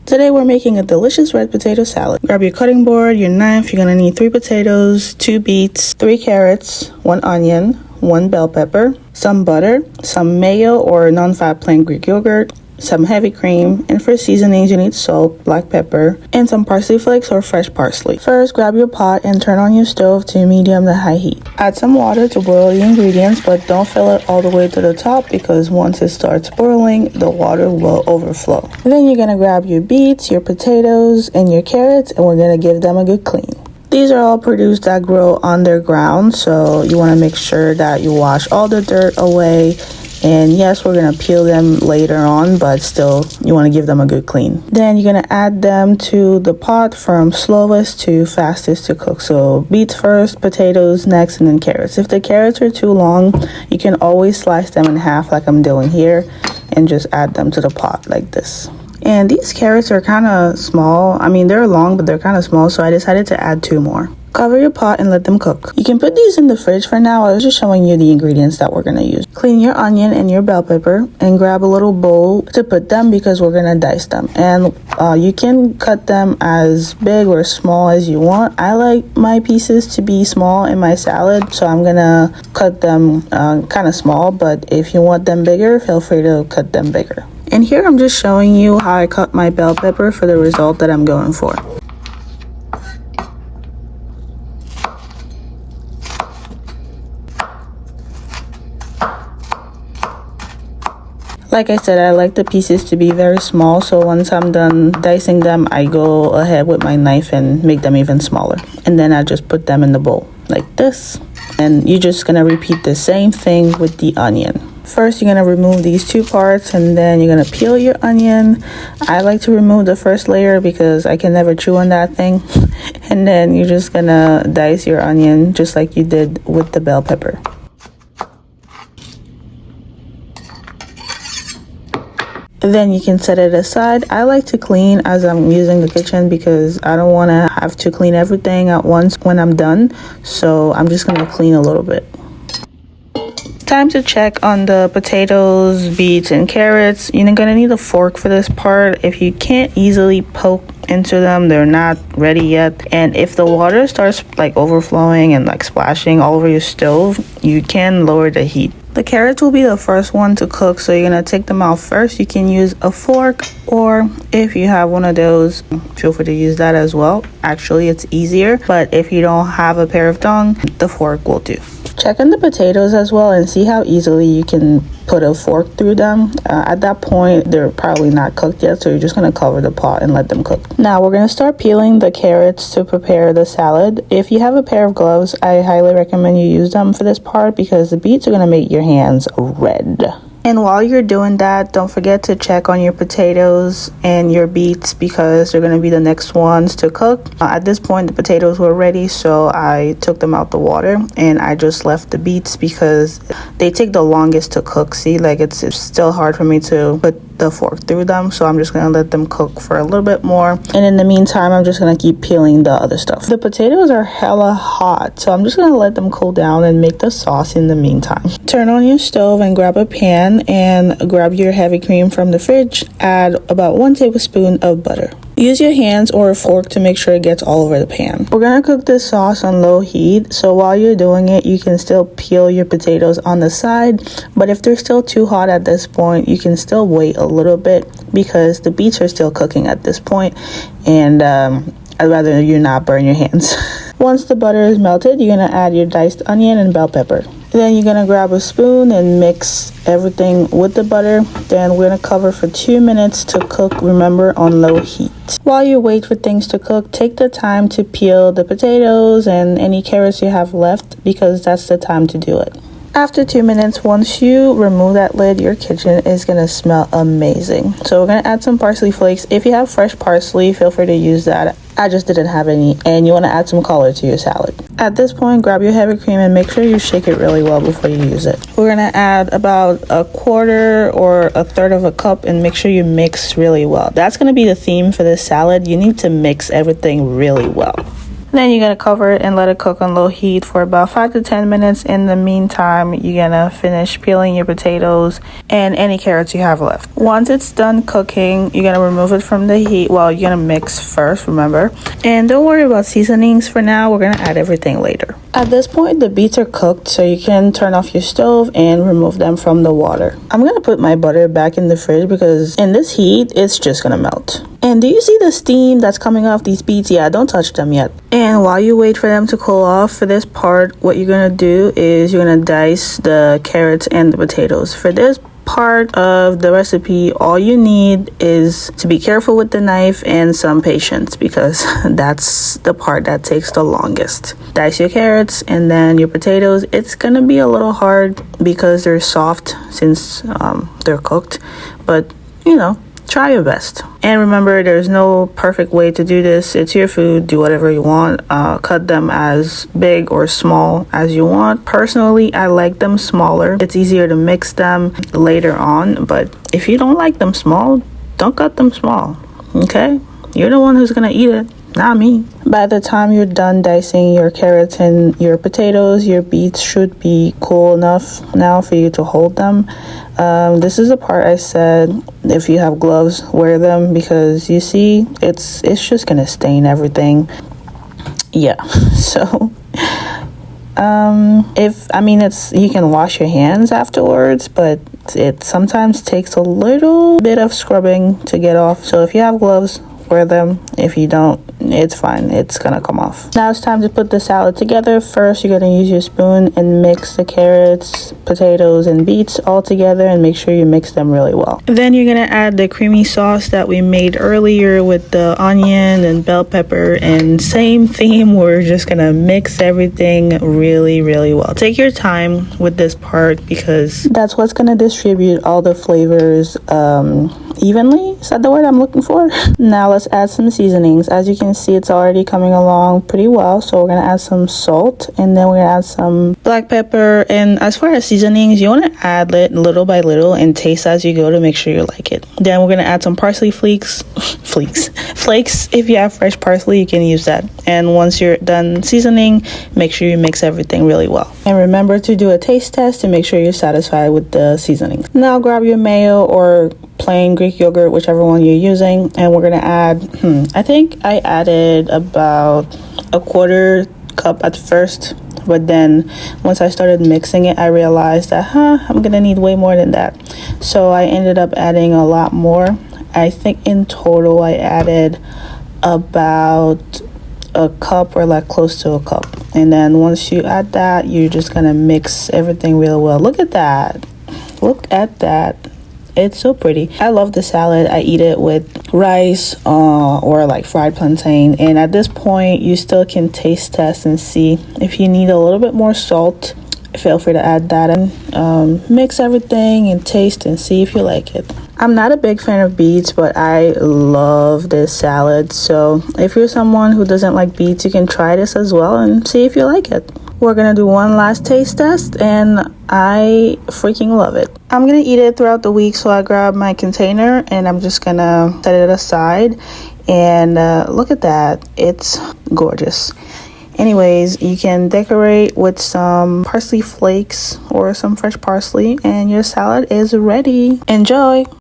Today we're making a delicious red potato salad. Grab your cutting board, your knife. You're gonna need 3 potatoes, 2 beets, 3 carrots, 1 onion, 1 bell pepper, some butter, some mayo or non-fat plain Greek yogurt, some heavy cream, and for seasonings you need salt, black pepper, and some parsley flakes or fresh parsley. First, grab your pot and turn on your stove to medium to high heat. Add some water to boil the ingredients, but don't fill it all the way to the top because once it starts boiling, the water will overflow. Then you're gonna grab your beets, your potatoes, and your carrots, and we're gonna give them a good clean. These are all produce that grow underground, so you want to make sure that you wash all the dirt away. And yes, we're going to peel them later on, but still, you want to give them a good clean. Then you're going to add them to the pot from slowest to fastest to cook. So beets first, potatoes next, and then carrots. If the carrots are too long, you can always slice them in half like I'm doing here and just add them to the pot like this. And these carrots are kind of small. I mean, they're long, but they're kind of small, so I decided to add 2 more. Cover your pot and let them cook. You can put these in the fridge for now. I was just showing you the ingredients that we're going to use. Clean your onion and your bell pepper and grab a little bowl to put them because we're going to dice them. And you can cut them as big or small as you want. I like my pieces to be small in my salad, so I'm going to cut them kind of small. But if you want them bigger, feel free to cut them bigger. And here I'm just showing you how I cut my bell pepper for the result that I'm going for. Like I said, I like the pieces to be very small, so once I'm done dicing them, I go ahead with my knife and make them even smaller. And then I just put them in the bowl like this. And you're just gonna repeat the same thing with the onion. First, you're gonna remove these 2 parts and then you're gonna peel your onion. I like to remove the first layer because I can never chew on that thing. And then you're just gonna dice your onion just like you did with the bell pepper. Then you can set it aside. I like to clean as I'm using the kitchen because I don't want to have to clean everything at once when I'm done. So I'm just going to clean a little bit. Time to check on the potatoes, beets, and carrots. You're going to need a fork for this part. If you can't easily poke into them, they're not ready yet. And if the water starts like overflowing and like splashing all over your stove, you can lower the heat. The carrots will be the first one to cook, so you're going to take them out first. You can use a fork, or if you have one of those, feel free to use that as well. Actually, it's easier, but if you don't have a pair of tongs, the fork will do. Check on the potatoes as well and see how easily you can put a fork through them. At that point, they're probably not cooked yet, so you're just going to cover the pot and let them cook. Now, we're going to start peeling the carrots to prepare the salad. If you have a pair of gloves, I highly recommend you use them for this part because the beets are going to make your hands red. And while you're doing that, don't forget to check on your potatoes and your beets because they're going to be the next ones to cook. At this point, the potatoes were ready, so I took them out the water and I just left the beets because they take the longest to cook. See, like it's still hard for me to put the fork through them, so I'm just going to let them cook for a little bit more. And in the meantime, I'm just going to keep peeling the other stuff. The potatoes are hella hot, so I'm just going to let them cool down and make the sauce in the meantime. Turn on your stove and grab a pan and grab your heavy cream from the fridge. Add about 1 tablespoon of butter. Use your hands or a fork to make sure it gets all over the pan. We're going to cook this sauce on low heat, so while you're doing it, you can still peel your potatoes on the side, but if they're still too hot at this point, you can still wait a little bit because the beets are still cooking at this point, and I'd rather you not burn your hands. Once the butter is melted, you're going to add your diced onion and bell pepper. Then you're going to grab a spoon and mix everything with the butter. Then we're going to cover for 2 minutes to cook, remember, on low heat. While you wait for things to cook, take the time to peel the potatoes and any carrots you have left because that's the time to do it. After 2 minutes, once you remove that lid, your kitchen is going to smell amazing. So we're going to add some parsley flakes. If you have fresh parsley, feel free to use that. I just didn't have any, and you want to add some color to your salad. At this point, grab your heavy cream and make sure you shake it really well before you use it. We're going to add about 1/4 or 1/3 of a cup and make sure you mix really well. That's going to be the theme for this salad. You need to mix everything really well. Then you're gonna cover it and let it cook on low heat for about 5 to 10 minutes. In the meantime, you're gonna finish peeling your potatoes and any carrots you have left. Once it's done cooking, you're gonna remove it from the heat. Well, you're gonna mix first, remember, and don't worry about seasonings for now. We're gonna add everything later. At this point, the beets are cooked, so you can turn off your stove and remove them from the water. I'm gonna put my butter back in the fridge because in this heat, it's just gonna melt. And do you see the steam that's coming off these beets? Yeah, don't touch them yet. And while you wait for them to cool off, for this part, what you're gonna do is you're gonna dice the carrots and the potatoes. For this part of the recipe, all you need is to be careful with the knife and some patience, because that's the part that takes the longest. Dice your carrots and then your potatoes. It's gonna be a little hard because they're soft since they're cooked, but you know, try your best. And remember, there's no perfect way to do this. It's your food. Do whatever you want. Cut them as big or small as you want. Personally, I like them smaller. It's easier to mix them later on. But if you don't like them small, don't cut them small. Okay? You're the one who's gonna eat it, not me. By the time you're done dicing your carrots and your potatoes, your beets should be cool enough now for you to hold them. This is the part I said, if you have gloves, wear them, because you see, it's just gonna stain everything. Yeah, so you can wash your hands afterwards, but it sometimes takes a little bit of scrubbing to get off. So if you have gloves, wear them. If you don't, it's fine. It's gonna come off. Now it's time to put the salad together. First, you're gonna use your spoon and mix the carrots, potatoes, and beets all together, and make sure you mix them really well. Then you're gonna add the creamy sauce that we made earlier with the onion and bell pepper, and same theme. We're just gonna mix everything really, really well. Take your time with this part because that's what's gonna distribute all the flavors evenly. Is that the word I'm looking for? Now let's add some seasonings. As you can see, it's already coming along pretty well. So we're gonna add some salt, and then we're gonna add some black pepper. And as far as seasonings, you want to add it little by little and taste as you go to make sure you like it. Then we're gonna add some parsley flakes. If you have fresh parsley, you can use that. And once you're done seasoning, make sure you mix everything really well. And remember to do a taste test to make sure you're satisfied with the seasoning. Now grab your mayo or plain Greek yogurt, whichever one you're using, and we're gonna add I think I added about a quarter cup at first, but then once I started mixing it, I realized that I'm gonna need way more than that, so I ended up adding a lot more. I think in total I added about a cup, or like close to a cup. And then once you add that, you're just gonna mix everything real well. Look at that, it's so pretty. I love the salad. I eat it with rice or like fried plantain. And at this point, you still can taste test and see if you need a little bit more salt. Feel free to add that, and mix everything and taste and see if you like it. I'm not a big fan of beets, but I love this salad. So if you're someone who doesn't like beets, you can try this as well and see if you like it. We're gonna do one last taste test, and I freaking love it. I'm gonna eat it throughout the week, so I grab my container and I'm just gonna set it aside. And look at that, it's gorgeous. Anyways, you can decorate with some parsley flakes or some fresh parsley, and your salad is ready. Enjoy!